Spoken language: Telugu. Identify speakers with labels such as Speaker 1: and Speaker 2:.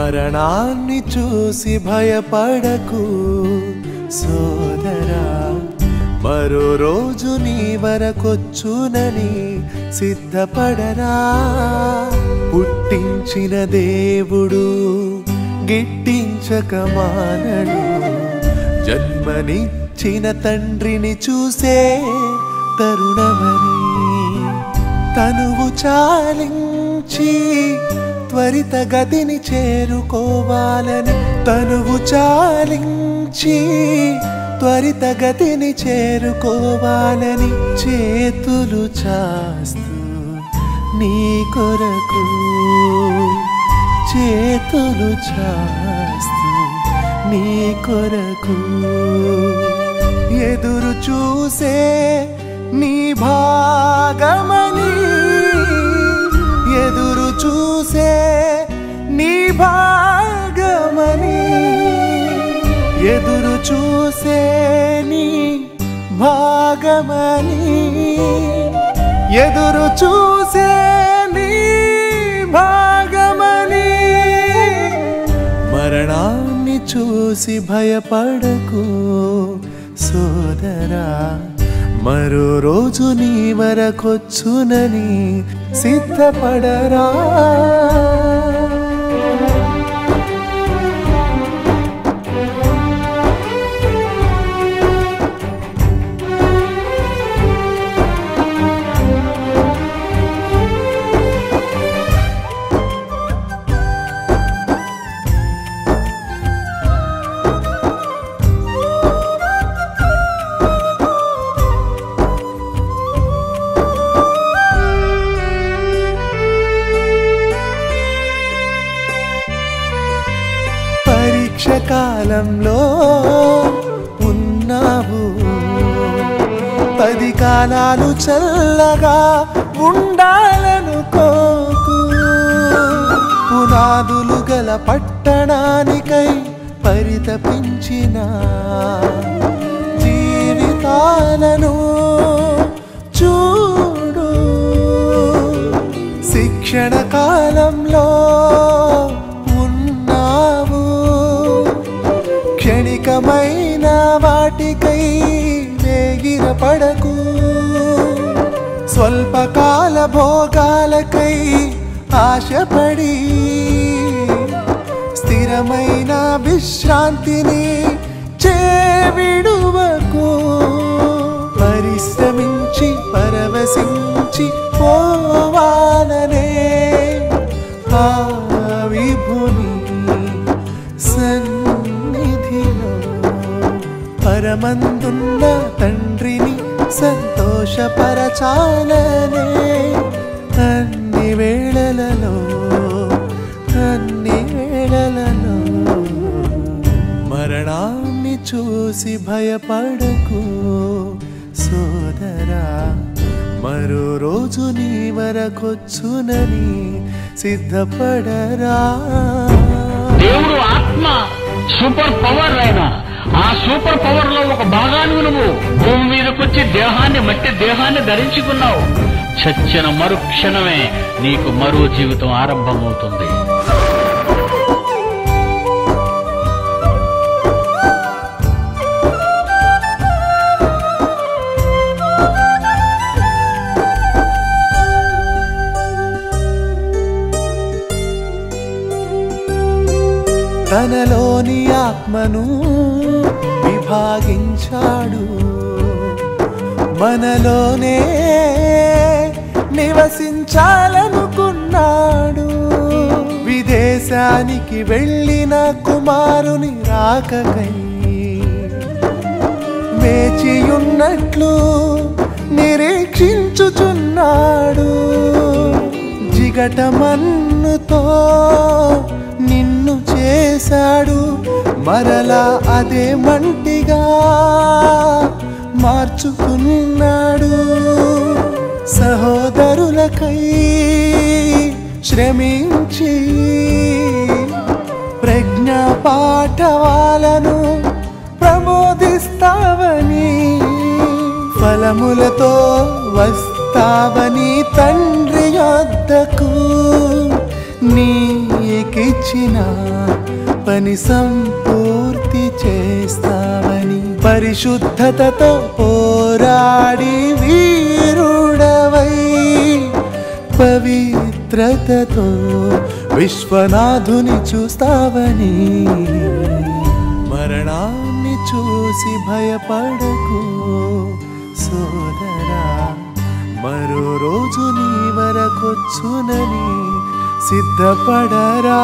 Speaker 1: మరణాన్ని చూసి భయపడకు సోదరా, మరో రోజు నీ వరకొచ్చునని సిద్ధపడరా. పుట్టించిన దేవుడు గిట్టించక మానడు, జన్మనిచ్చిన తండ్రిని చూసే తరుణమని. తనువు చాలించి త్వరిత గతిని చేరుకోవాలని, తనువు చాలించి త్వరిత గతిని చేరుకోవాలని చేతులు చాస్తూ నీ కొరకు, చేతులు చాస్తూ నీ కొరకు ఎదురు చూసే నీ భాగమని, ఎదురు చూసే నీ భాగమని, ఎదురు చూసే నీ భాగమని, ఎదురు చూసే నీ భాగమని. మరణాన్ని చూసి భయపడకు సోదరా, మరో రోజు నీ వరకొచ్చునని సిద్ధపడరా. కాలంలో ఉన్నావు, 10 కాలాలు చల్లగా ఉండాలనుకోకు. పునాదులు గల పట్టణానికై పరితపించిన జీవితాలను చూడు. శిక్షణ కాలంలో క్షణికమైన వాటికై వేగిరపడకు. స్వల్పకాల భోగాలకై ఆశపడి స్థిరమైన విశ్రాంతిని చేవిడువకు. పరిశ్రమించి పరవశించి పోవాలనే ఆ విభుని పరమందున్న తండ్రిని సంతోషపరచాలనే అన్ని వేళలలో, అన్ని వేళలలో. మరణాన్ని చూసి భయపడకు సోదరా, మరో రోజు నీ వరకొచ్చునని సిద్ధపడరా.
Speaker 2: దేవుడు ఆత్మ సూపర్ పవర్ అయినా ఆ సూపర్ పవర్ లో ఒక భాగాన్ని నువ్వు భూమి మీదకొచ్చి మట్టి దేహాన్ని ధరించుకున్నావు. చచ్చిన మరుక్షణమే నీకు మరో జీవితం ఆరంభమవుతుంది.
Speaker 1: తనలోని ఆత్మను విభాగించాడు, మనలోనే నివసించాలనుకున్నాడు. విదేశానికి వెళ్ళిన కుమారుని రాకకై వేచియున్నట్లు నిరీక్షించుచున్నాడు. జిగటమన్నుతో నిన్ను చేశాడు, మరలా అదే మంటిగా మార్చుకున్నాడు. సహోదరులకై శ్రమించి ప్రజ్ఞా పాఠవాలను ప్రబోధిస్తావని, ఫలములతో వస్తావని తండ్రి యొద్దకు నీకిచ్చిన ఇచ్చిన పని సంపూర్తి చేస్తావని, పరిశుద్ధతతో పోరాడి వీరుడవై పవిత్రతతో విశ్వనాథుని చూస్తావని, మరణాన్ని చూసి భయపడకు సోదరా, మరో రోజు నీ వరకొచ్చునని సిద్ధపడరా.